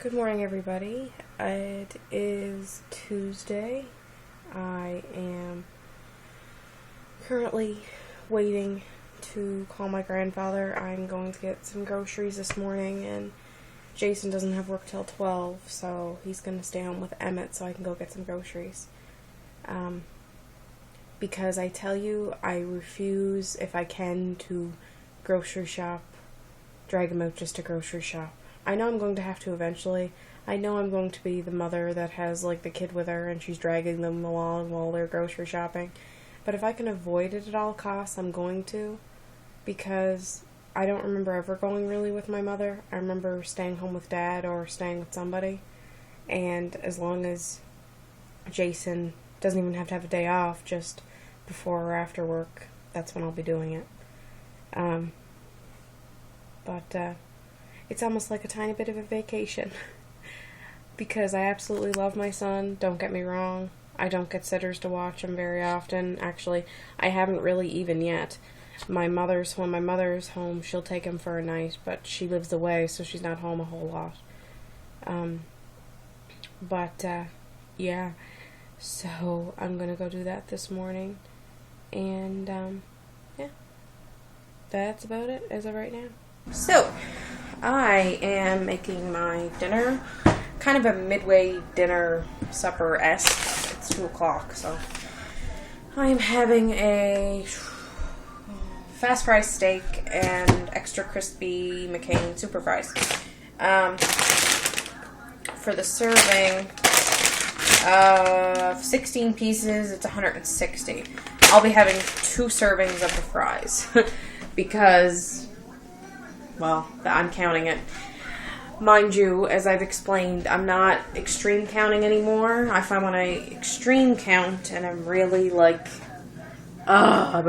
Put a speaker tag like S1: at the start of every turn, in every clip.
S1: Good morning, everybody. It is Tuesday. I am currently waiting to call my grandfather. I'm going to get some groceries this morning, and Jason doesn't have work till 12, so he's going to stay home with Emmett so I can go get some groceries. Because I tell you, I refuse, if I can, to grocery shop, drag him out just to grocery shop. I know I'm going to have to eventually. I know I'm going to be the mother that has, like, the kid with her and she's dragging them along while they're grocery shopping. But if I can avoid it at all costs, I'm going to. Because I don't remember ever going really with my mother. I remember staying home with Dad or staying with somebody. And as long as Jason doesn't even have to have a day off, just before or after work, that's when I'll be doing it. It's almost like a tiny bit of a vacation. Because I absolutely love my son, don't get me wrong. I don't get sitters to watch him very often. Actually, I haven't really even yet. When my mother's home, she'll take him for a night, but she lives away, so she's not home a whole lot. Yeah. So, I'm gonna go do that this morning. And, yeah. That's about it as of right now. So, I am making my dinner, kind of a midway dinner supper-esque. It's 2 o'clock, so I am having a fast fry steak and extra crispy McCain super fries. For the serving of 16 pieces, it's 160. I'll be having 2 servings of the fries because, well, I'm counting it. Mind you, as I've explained, I'm not extreme counting anymore. I find when I extreme count and I'm really about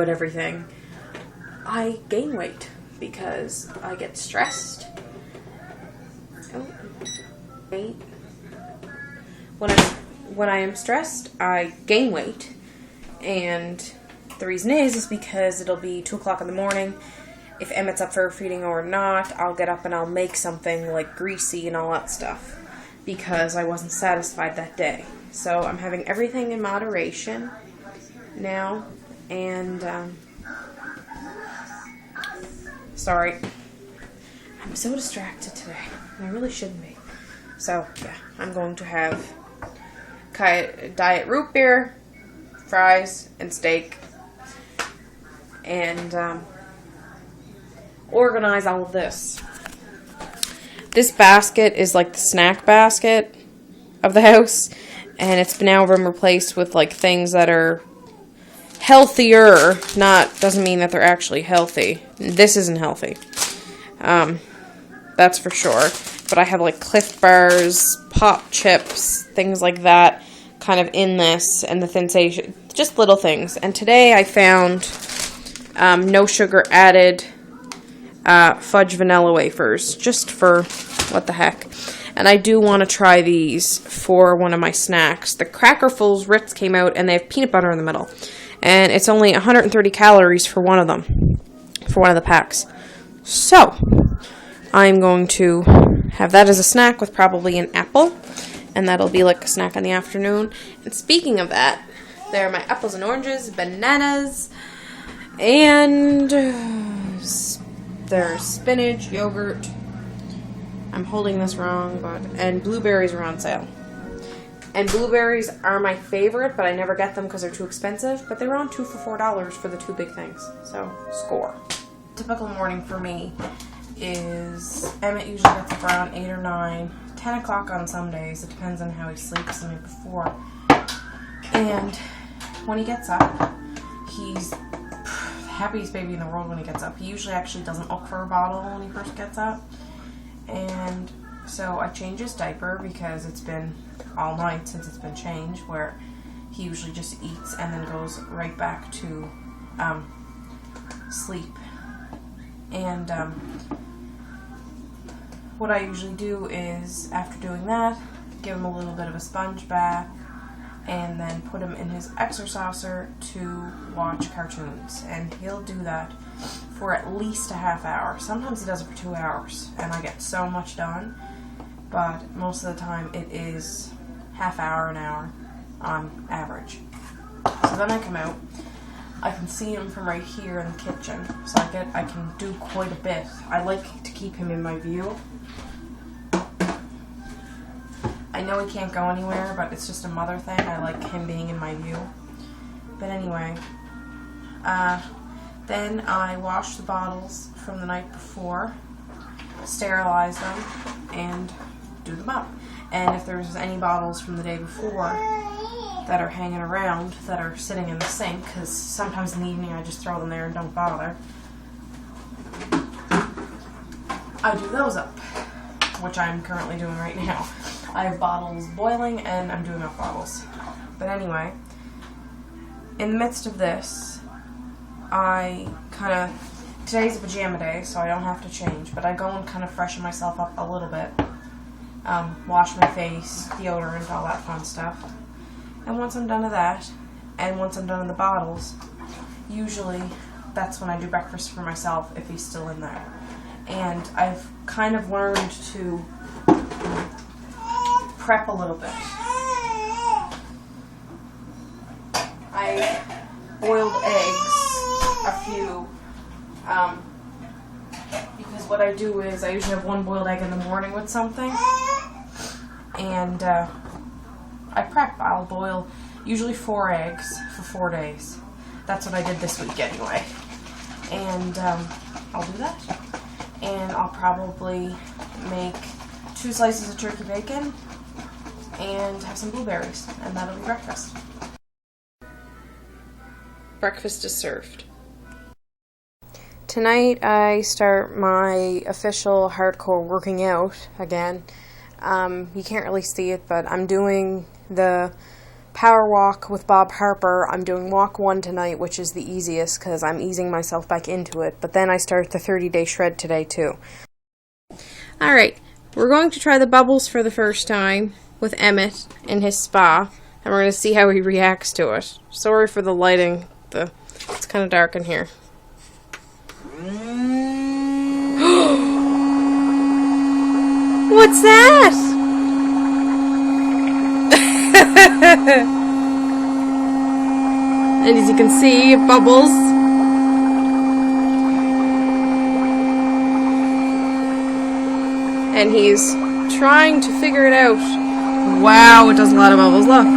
S1: everything, I gain weight because I get stressed. When I am stressed, I gain weight. And the reason is because it'll be 2 o'clock in the morning. If Emmett's up for feeding or not, I'll get up and I'll make something like greasy and all that stuff because I wasn't satisfied that day. So I'm having everything in moderation now, and sorry, I'm so distracted today, and I really shouldn't be. So yeah, I'm going to have diet root beer, fries, and steak, and organize all of this. This basket is like the snack basket of the house, and it's now been replaced with like things that are healthier. Doesn't mean that they're actually healthy. This isn't healthy. That's for sure. But I have like Cliff Bars, Pop Chips, things like that kind of in this, and the Thin-Sation, just little things. And today I found no sugar added fudge vanilla wafers, just for what the heck. And I do want to try these for one of my snacks. The Crackerfuls Ritz came out, and they have peanut butter in the middle. And it's only 130 calories for one of them, for one of the packs. So, I'm going to have that as a snack with probably an apple, and that'll be like a snack in the afternoon. And speaking of that, there are my apples and oranges, bananas, and there's spinach, yogurt. I'm holding this wrong, and blueberries are on sale. And blueberries are my favorite, but I never get them because they're too expensive. But they were on 2 for $4 for the 2 big things. So, score. Typical morning for me is Emmett usually gets up around 8 or 9, 10 o'clock on some days. It depends on how he sleeps the night before. And when he gets up, he's happiest baby in the world when he gets up. He usually actually doesn't look for a bottle when he first gets up. And so I change his diaper because it's been all night since it's been changed, where he usually just eats and then goes right back to sleep. And what I usually do is, after doing that, give him a little bit of a sponge bath, and then put him in his exerciser to watch cartoons. And he'll do that for at least a half hour. Sometimes he does it for 2 hours, and I get so much done but most of the time it is half hour, an hour on average. So then I come out, I can see him from right here in the kitchen, so I can do quite a bit. I like to keep him in my view. I know he can't go anywhere, but it's just a mother thing. I like him being in my view. But anyway, then I wash the bottles from the night before, sterilize them, and do them up. And if there's any bottles from the day before that are hanging around, that are sitting in the sink, because sometimes in the evening I just throw them there and don't bother, I do those up, which I'm currently doing right now. I have bottles boiling and I'm doing up bottles. But anyway, in the midst of this, today's a pajama day, so I don't have to change, but I go and kind of freshen myself up a little bit. Wash my face, deodorant, all that fun stuff. And once I'm done with that, and once I'm done with the bottles, usually that's when I do breakfast for myself if he's still in there. And I've kind of learned to prep a little bit. I boiled eggs, a few, because what I do is I usually have one boiled egg in the morning with something, and I prep. I'll boil usually 4 eggs for 4 days. That's what I did this week anyway. And I'll do that. And I'll probably make 2 slices of turkey bacon and have some blueberries, and that'll be breakfast. Breakfast is served. Tonight I start my official hardcore working out again. You can't really see it, but I'm doing the power walk with Bob Harper. I'm doing walk 1 tonight, which is the easiest because I'm easing myself back into it. But then I start the 30-day shred today too. Alright, we're going to try the bubbles for the first time with Emmett in his spa, and we're going to see how he reacts to it. Sorry for the lighting. It's kind of dark in here. What's that? And as you can see, it bubbles. And he's trying to figure it out. Wow, it does a lot of bubbles. Look.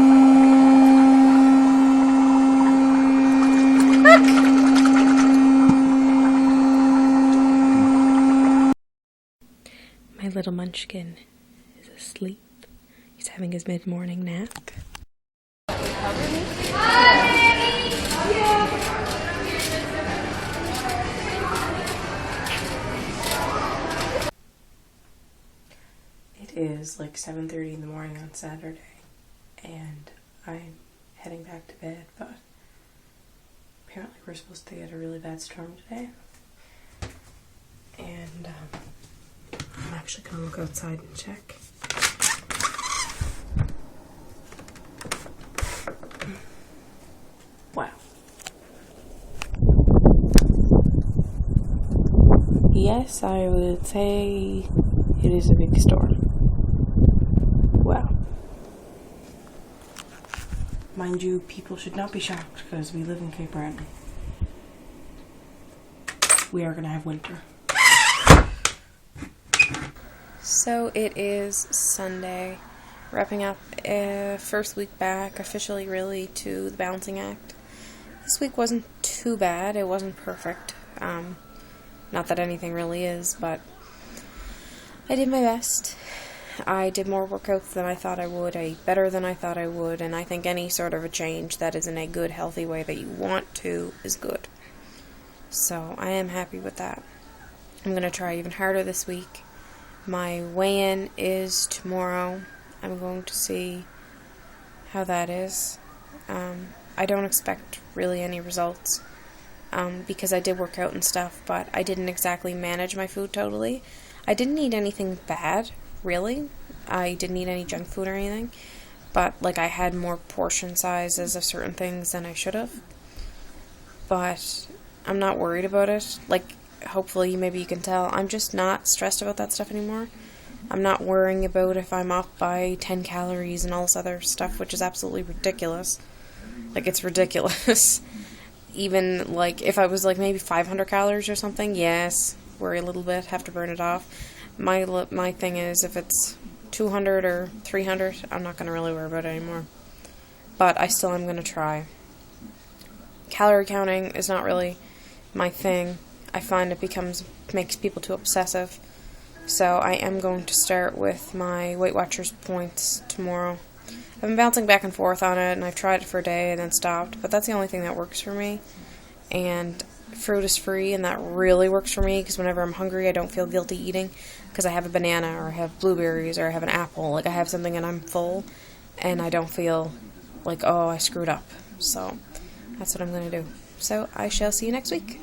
S1: Look. My little munchkin is asleep. He's having his mid-morning nap. It is like 7:30 in the morning on Saturday, and I'm heading back to bed, but apparently we're supposed to get a really bad storm today, and I'm actually going to look outside and check. Wow. Yes, I would say it is a big storm. Wow. Mind you, people should not be shocked because we live in Cape Breton. We are going to have winter. So it is Sunday, wrapping up first week back officially really to the Balancing Act. This week wasn't too bad. It wasn't perfect. Not that anything really is, but I did my best. I did more workouts than I thought I would. I ate better than I thought I would, and I think any sort of a change that is in a good, healthy way that you want to is good. So I am happy with that. I'm going to try even harder this week. My weigh-in is tomorrow. I'm going to see how that is. I don't expect really any results because I did work out and stuff, but I didn't exactly manage my food totally. I didn't eat anything bad, really. I didn't eat any junk food or anything, but like I had more portion sizes of certain things than I should have. But I'm not worried about it. Like, hopefully maybe you can tell, I'm just not stressed about that stuff anymore. I'm not worrying about if I'm off by 10 calories and all this other stuff, which is absolutely ridiculous. Like, it's ridiculous. Even, like, if I was, like, maybe 500 calories or something, yes, worry a little bit, have to burn it off. My thing is, if it's 200 or 300, I'm not going to really worry about it anymore. But I still am going to try. Calorie counting is not really my thing. I find it makes people too obsessive. So I am going to start with my Weight Watchers points tomorrow. I've been bouncing back and forth on it, and I've tried it for a day and then stopped. But that's the only thing that works for me. And fruit is free, and that really works for me, because whenever I'm hungry, I don't feel guilty eating, because I have a banana, or I have blueberries, or I have an apple. Like, I have something and I'm full, and I don't feel like, oh, I screwed up. So that's what I'm going to do. So I shall see you next week.